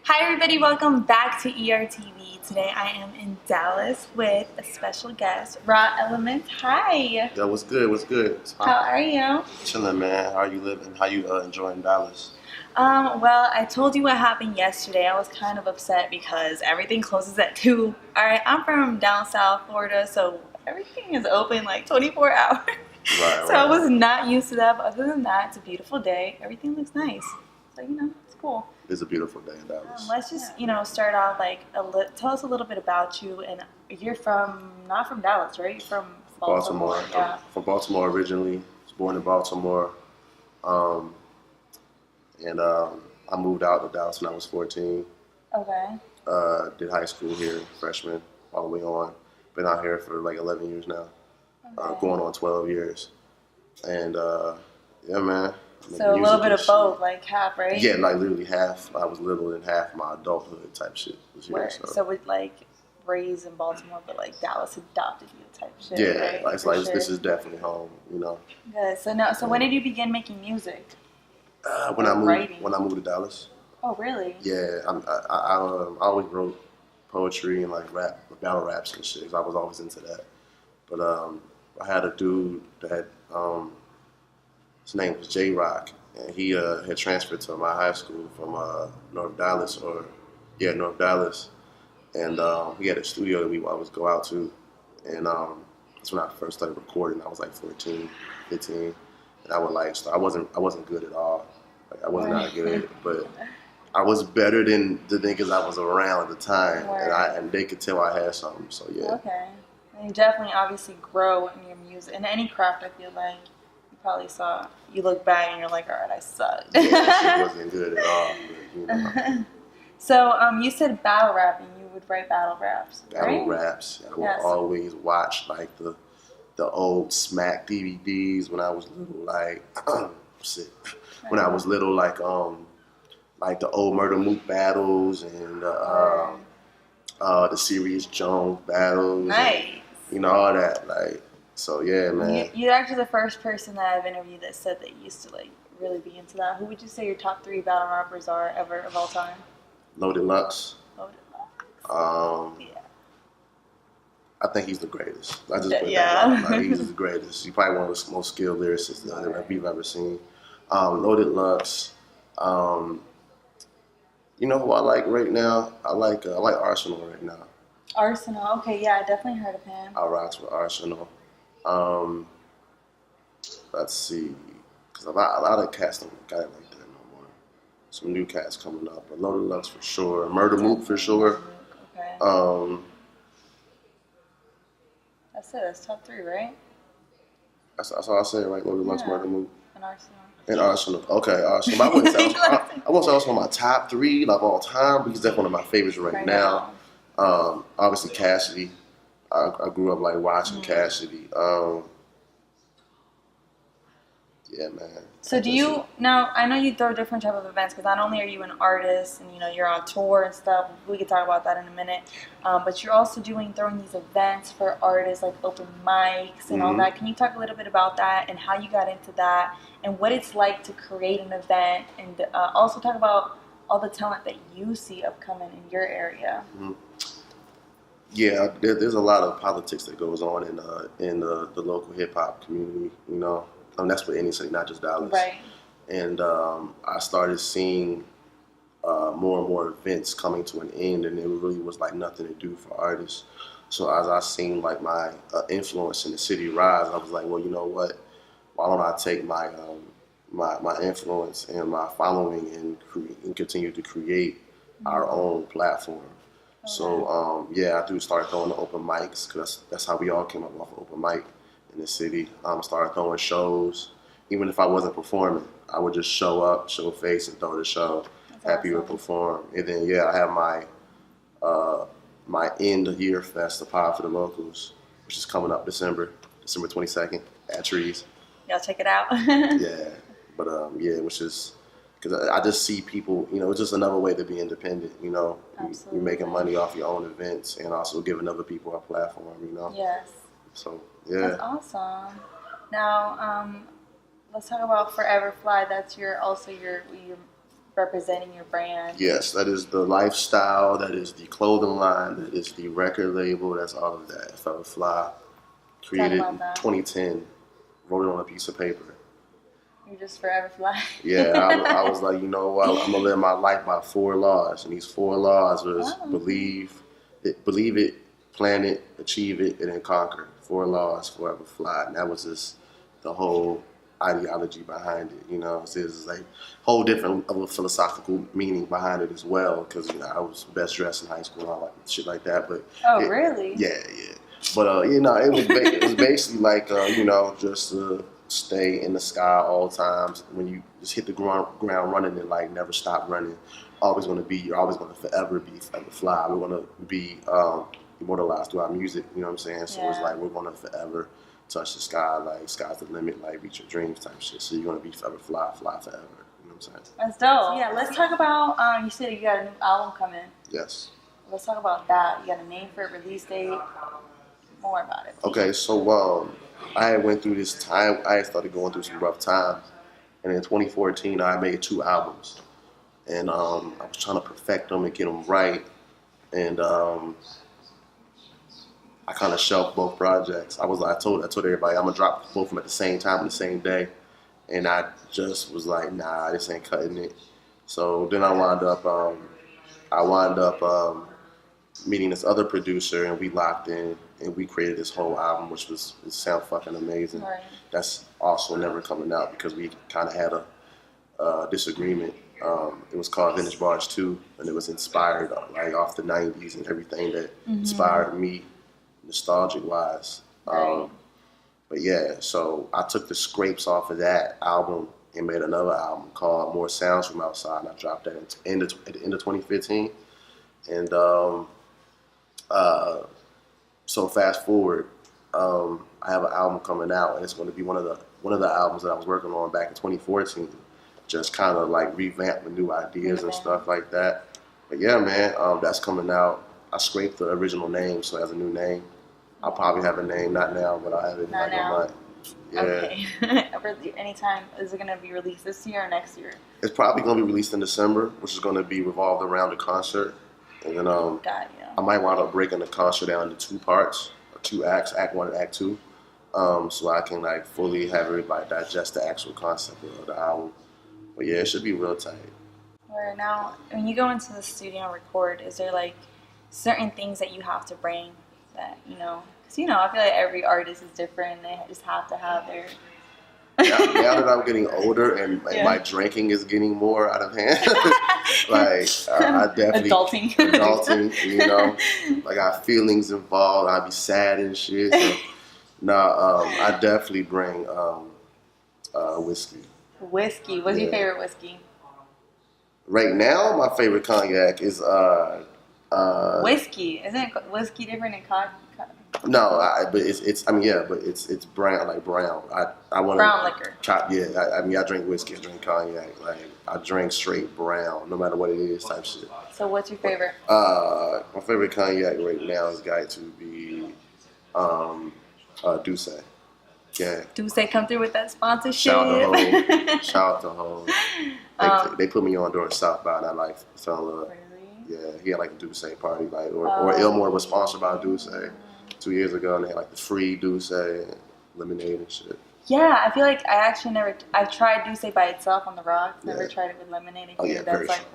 Hi everybody, welcome back to ERTV. Today I am in Dallas with a special guest, Raw Element. Hi. Yo, what's good? What's good? How are you? Chilling, man. How are you living? How you enjoying Dallas? Well, I told you what happened yesterday. I was kind of upset because everything closes at 2. Alright, I'm from down south Florida, so everything is open like 24 hours. Right, So I right. was not used to that, but other than that, it's a beautiful day. Everything looks nice. So, it's cool. It's a beautiful day in Dallas. Let's just, start off like tell us a little bit about you. And you're not from Dallas, right? You're from Baltimore. Baltimore. Yeah. From Baltimore originally. Was born in Baltimore. Um, and I moved out to Dallas when I was 14. Okay. Did high school here, freshman, all the way on. Been out here for like 11 years now. Okay. Going on 12 years. And yeah, man. So a little bit of both, like half, right? Yeah, like literally half. I was little and half my adulthood type shit was here. So with like raised in Baltimore, but like Dallas adopted you type shit. Yeah, right? like, it's like this is definitely home, you know. Good. So when did you begin making music? When I moved writing? when I moved to Dallas. Oh, really? Yeah, I always wrote poetry and like rap, battle raps and shit. 'Cause I was always into that. But I had a dude that his name was J Rock, and he had transferred to my high school from North Dallas, North Dallas, and he had a studio that we would always go out to, and that's when I first started recording. I was like 14, 15, and I would like I wasn't good at all. Like I was not good, but I was better than the niggas I was around at the time, and they could tell I had something. So yeah. Okay. And you definitely obviously grow in your music. In any craft, I feel like you probably you look back and you're like, all right, I sucked. Yeah, she wasn't good at all. But, you know. So you said battle rapping. You would write battle raps, Battle right? raps. I would always watch like the old Smack DVDs when I was little, like shit. When I was little, like the old Murder Mook battles and the Serious Jones battles. Nice. And, all that. Like, so yeah, man. You're actually the first person that I've interviewed that said they used to like really be into that. Who would you say your top 3 battle rappers are ever of all time? Loaded Lux. Loaded Lux. Yeah. I think he's the greatest. I just put Yeah. that out. Like, he's the greatest. He's probably one of the most skilled lyricists that we've ever seen. Loaded Lux. You know who I like right now? I like Arsenal right now. Arsenal. Okay, yeah, I definitely heard of him. I rocks with Arsenal. Let's see, because a lot of cats don't got it like that no more. Some new cats coming up, but Loaded Lux for sure. Murder Mook for sure. Okay. That's it. That's top 3, right? That's all I said, right? Loaded Lux, Murder Mook. And Arsenal. And Arsenal. Okay, Arsenal. But I wouldn't say also my top 3 like all time, but he's definitely one of my favorites right now. Obviously Cassidy. I grew up like watching Cassidy. Yeah, man. So now I know you throw different type of events because not only are you an artist and you're on tour and stuff, we could talk about that in a minute, but you're also throwing these events for artists like open mics and all that. Can you talk a little bit about that and how you got into that and what it's like to create an event, and also talk about all the talent that you see upcoming in your area? Yeah, there's a lot of politics that goes on in the local hip hop community, and that's for any city, not just Dallas. Right. And I started seeing more and more events coming to an end, and it really was like nothing to do for artists. So as I seen like my influence in the city rise, I was like, well, you know what? Why don't I take my influence and my following and continue to create our own platform? Okay. So I started throwing the open mics because that's how we all came up off of open mic in the city. Started throwing shows. Even if I wasn't performing, I would just show up, show face, and throw the show. That's happy to perform. And then I have my end of year fest, the Pod for the Locals, which is coming up December 22nd at Trees. Y'all check it out. Yeah, but which is because I just see people. It's just another way to be independent. You're making money off your own events and also giving other people a platform. Yes. So yeah. That's awesome. Now, let's talk about Forever Fly. That's your representing your brand. Yes, that is the lifestyle, that is the clothing line, that is the record label, that's all of that. Forever Fly, created in 2010, wrote it on a piece of paper. You're just forever fly. Yeah, I was like, you know what, I'm gonna live my life by 4 laws, and these 4 laws was believe it, plan it, achieve it, and then conquer. 4 laws, forever fly, and that was just the whole ideology behind it. You know, it's like a whole different of a philosophical meaning behind it as well. Because I was best dressed in high school and all that shit like that. But really? Yeah. But it was basically like just to stay in the sky all times. When you just hit the ground running and like never stop running, you're always going to forever fly. We're going to be immortalized through our music. You know what I'm saying? So it's like we're going to forever touch the sky, like sky's the limit, like reach your dreams type shit. So you're gonna be forever fly forever. You know what I'm saying? That's dope. Yeah, let's talk about. You said you got a new album coming. Yes. Let's talk about that. You got a name for it, release date. More about it. Please. Okay, so I went through this time. I started going through some rough times, and in 2014 I made 2 albums, and I was trying to perfect them and get them right, and I kind of shelved both projects. I told everybody I'm gonna drop both of them at the same time on the same day, and I just was like, nah, this ain't cutting it. So then I wound up meeting this other producer, and we locked in, and we created this whole album, which it sound fucking amazing. Right. That's also never coming out because we kind of had a disagreement. It was called Vintage Bars 2, and it was inspired like off the 90s and everything that inspired me. Nostalgic wise, but yeah, so I took the scrapes off of that album and made another album called More Sounds From Outside, and I dropped that at the end of 2015. And so fast forward, I have an album coming out, and it's going to be one of the albums that I was working on back in 2014, just kind of like revamp with new ideas and stuff like that. But yeah, man, that's coming out. I scraped the original name, so it has a new name. I'll probably have a name, not now, but I'll have it in like a month. Yeah. Okay. Anytime, is it going to be released this year or next year? It's probably going to be released in December, which is going to be revolved around the concert. And then I might wind up breaking the concert down into 2 parts, or 2 acts, Act 1 and Act 2, so I can like fully have everybody digest the actual concept of the album. But yeah, it should be real tight. Where now, when you go into the studio and record, is there like certain things that you have to bring that, because I feel like every artist is different. They just have to have their... now that I'm getting older and my drinking is getting more out of hand, like I definitely... Adulting, like I have feelings involved. I be sad and shit. So, I definitely bring whiskey. Whiskey? What's your favorite whiskey? Right now, my favorite cognac is... whiskey. Isn't whiskey different than cognac? No, but it's brown, like brown. I want brown liquor. I drink whiskey, I drink cognac, like I drink straight brown, no matter what it is, type shit. So what's your favorite? My favorite cognac right now is going to be Douce. Yeah. Douce, come through with that sponsorship. Shout out to Hov. They put me on during South by, and I fell in love. Yeah, he had like a Douce party, like or Ilmore was sponsored by Douce 2 years ago, and they had like the free Douce and lemonade and shit. Yeah, I feel like I've tried Douce by itself on the rocks. Never tried it with lemonade. That's like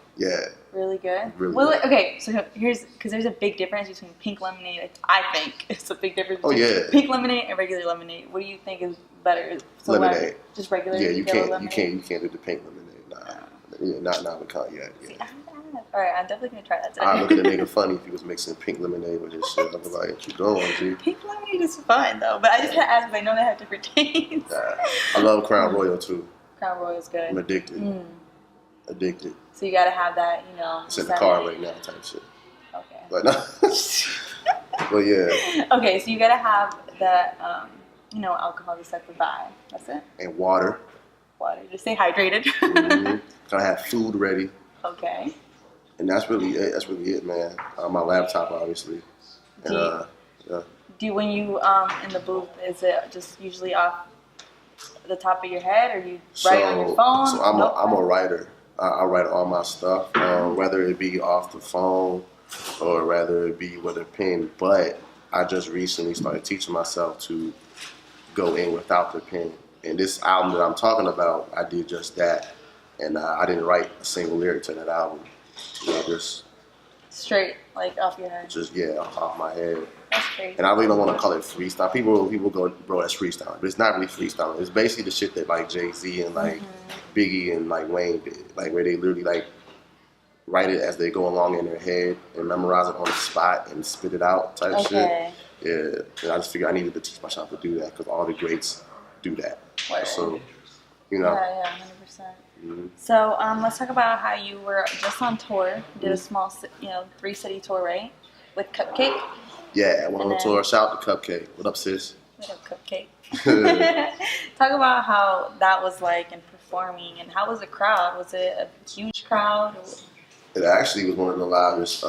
really good. Really good. Okay, so because there's a big difference between pink lemonade. I think it's a big difference between pink lemonade and regular lemonade. What do you think is better? So lemonade. Just regular. Yeah, you can't do the pink lemonade. Not with cognac. Yeah. All right, I'm definitely gonna try that today. I look at the nigga funny if he was mixing pink lemonade with his shit. I was like, "You going, G?" Pink lemonade is fun though, but I just had to ask because I know they have different tastes. I love Crown Royal too. Crown Royal is good. I'm addicted. Addicted. So you gotta have that, It's in the car right now, type shit. Okay. But no. But yeah. Okay, so you gotta have the, alcohol to set the vibe. That's it. And water. Water. Just stay hydrated. Gotta have food ready. Okay. And that's really it, man. My laptop, obviously. And when you in the booth, is it just usually off the top of your head, or you write on your phone? So I'm a writer. I write all my stuff, whether it be off the phone or whether it be with a pen. But I just recently started teaching myself to go in without the pen. And this album that I'm talking about, I did just that. And I didn't write a single lyric to that album. You know, just Straight, like off your head. just yeah, off my head. That's crazy. And I really don't want to call it freestyle. People go, bro, that's freestyle. But it's not really freestyle. It's basically the shit that like Jay-Z and like Biggie and like Wayne did. Like where they literally like write it as they go along in their head and memorize it on the spot and spit it out type shit. Yeah. And I just figured I needed to teach myself to do that because all the greats do that. Word. So, you know. Yeah, 100%. So let's talk about how you were just on tour. You did a small, 3-city tour, right? With Cupcake. Yeah, I went on tour. Shout out to Cupcake. What up, sis? What up, Cupcake? Talk about how that was like in performing, and how was the crowd? Was it a huge crowd? It actually was one of the loudest.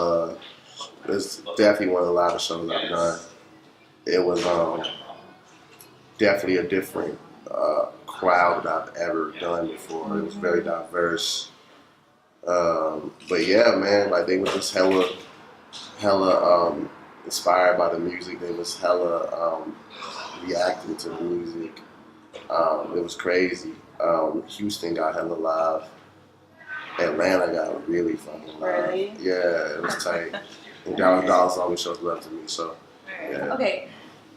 It's definitely one of the loudest shows I've done. It was definitely a different crowd that I've ever done before. It was very diverse. But yeah, man, like they were just hella inspired by the music. They was hella reacting to the music. It was crazy. Houston got hella live. Atlanta got really fucking live. Really? Yeah, it was tight. And Dallas always shows love to me. So yeah. Okay,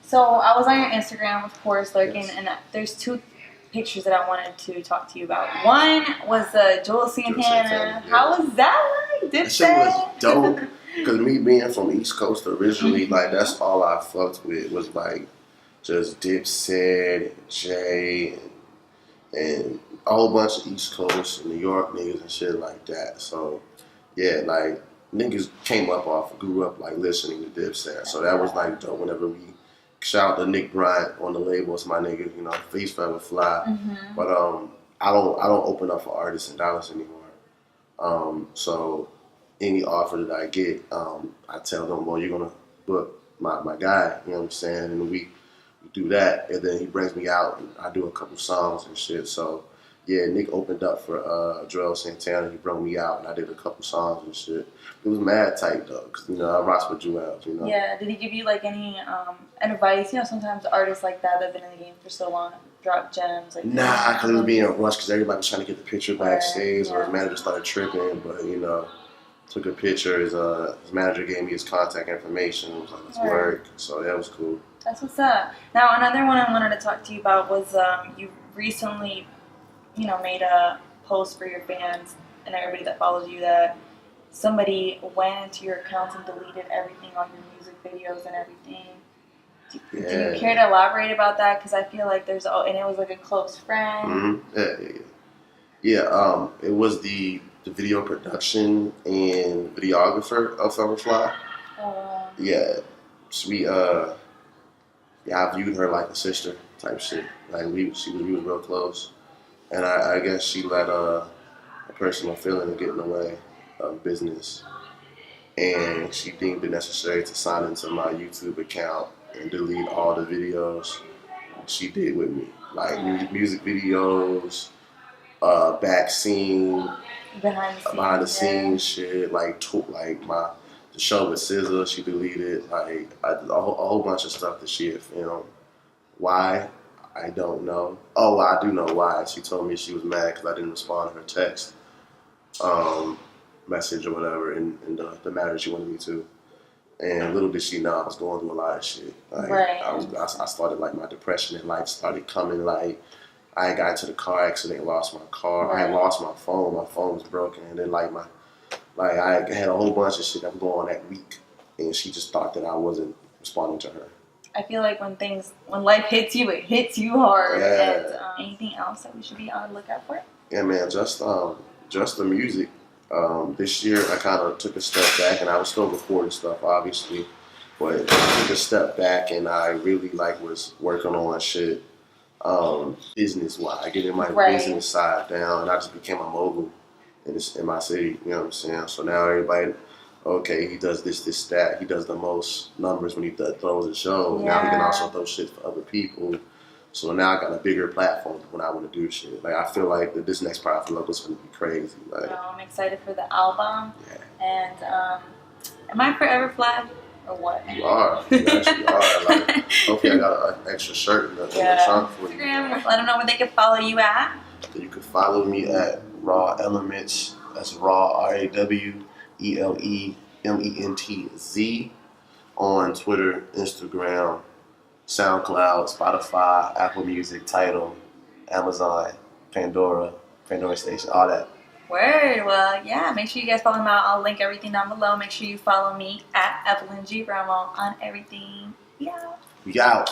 so I was on your Instagram, of course, lurking, and there's 2 pictures that I wanted to talk to you about. One was Joel Santana. Yeah. How was that like? That shit was dope. Because me being from East Coast originally, like that's all I fucked with was like just Dipset, Jay, and a whole bunch of East Coast and New York niggas and shit like that. So yeah, like niggas grew up like listening to Dipset. So that was like dope whenever we shout out to Nick Bryant on the label. It's my nigga, you know, Face Forever Fly. But I don't open up for artists in Dallas anymore. So any offer that I get, I tell them, well, you're gonna book my guy, you know what I'm saying? And we do that, and then he brings me out and I do a couple songs and shit. So yeah, Nick opened up for Joel Santana. He brought me out and I did a couple songs and shit. It was mad tight though, cause you know I rocks with Joel, you know. Yeah. Did he give you like any advice? You know, sometimes artists like that that've been in the game for so long drop gems. Like nah, cause it was being rushed, cause everybody was trying to get the picture backstage, or his manager started tripping. But you know, took a picture. His manager gave me his contact information. It was like, let's work. So that was cool. That's what's up. Now another one I wanted to talk to you about was you recently, made a post for your fans and everybody that follows you that somebody went into your accounts and deleted everything on your music videos and everything. Do you care to elaborate about that? Because I feel like and it was like a close friend. Yeah. It was the video production and videographer of Summerfly. Yeah. So I viewed her like a sister type shit. Like we was real close. And I guess she let a personal feeling get in the way of business. And she deemed it necessary to sign into my YouTube account and delete all the videos she did with me. Like music videos, back scene, behind the scenes shit, like the show with SZA, she deleted, like a whole bunch of stuff that she had filmed. Why? I don't know. Oh, well, I do know why. She told me she was mad because I didn't respond to her text message or whatever in the matter she wanted me to. And little did she know I was going through a lot of shit. Like, I started, like, my depression in life started coming, like, I had got into the car accident, lost my car. I had lost my phone. My phone was broken. And then, I had a whole bunch of shit that was going on that week. And she just thought that I wasn't responding to her. I feel like when life hits you, it hits you hard. Yeah. And, anything else that we should be on the lookout for? Yeah, man, just the music. This year, I kind of took a step back, and I was still recording stuff, obviously, but I took a step back, and I really was working on shit, business-wise, getting my business side down, and I just became a mogul in my city. You know what I'm saying? So now everybody. Okay, he does this, that. He does the most numbers when he throws a show. Yeah. Now he can also throw shit for other people. So now I got a bigger platform when I want to do shit. Like I feel like that this next project for Local is gonna be crazy. Like I'm excited for the album. yeah. And am I forever fly or what? You are. You actually are. Like hopefully I got an extra shirt in the trunk for you. Instagram, let them know where they can follow you at. You can follow me at Raw Elements. That's Raw RAWELEMENTZ on Twitter, Instagram, SoundCloud, Spotify, Apple Music, Tidal, Amazon, Pandora Station, all that. Word. Well, yeah. Make sure you guys follow him out. I'll link everything down below. Make sure you follow me at Evelyn G. Ramo on everything. Yeah. We out.